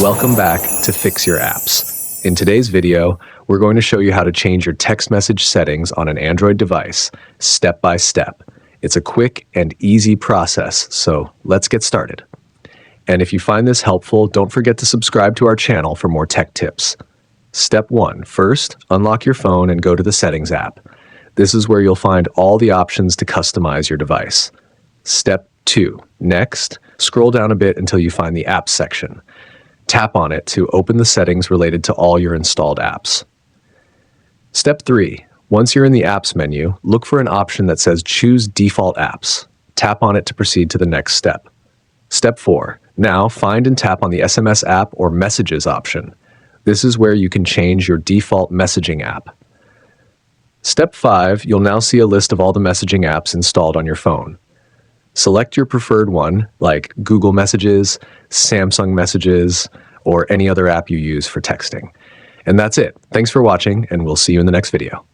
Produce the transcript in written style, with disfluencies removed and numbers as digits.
Welcome back to Fix Your Apps. In today's video, we're going to show you how to change your text message settings on an Android device, step by step. It's a quick and easy process, so let's get started. And if you find this helpful, don't forget to subscribe to our channel for more tech tips. Step 1. First, unlock your phone and go to the Settings app. This is where you'll find all the options to customize your device. Step 2. Next, scroll down a bit until you find the Apps section. Tap on it to open the settings related to all your installed apps. Step 3. Once you're in the Apps menu, look for an option that says Choose Default Apps. Tap on it to proceed to the next step. Step 4. Now, find and tap on the SMS app or Messages option. This is where you can change your default messaging app. Step 5. You'll now see a list of all the messaging apps installed on your phone. Select your preferred one, like Google Messages, Samsung Messages, or any other app you use for texting. And that's it. Thanks for watching, and we'll see you in the next video.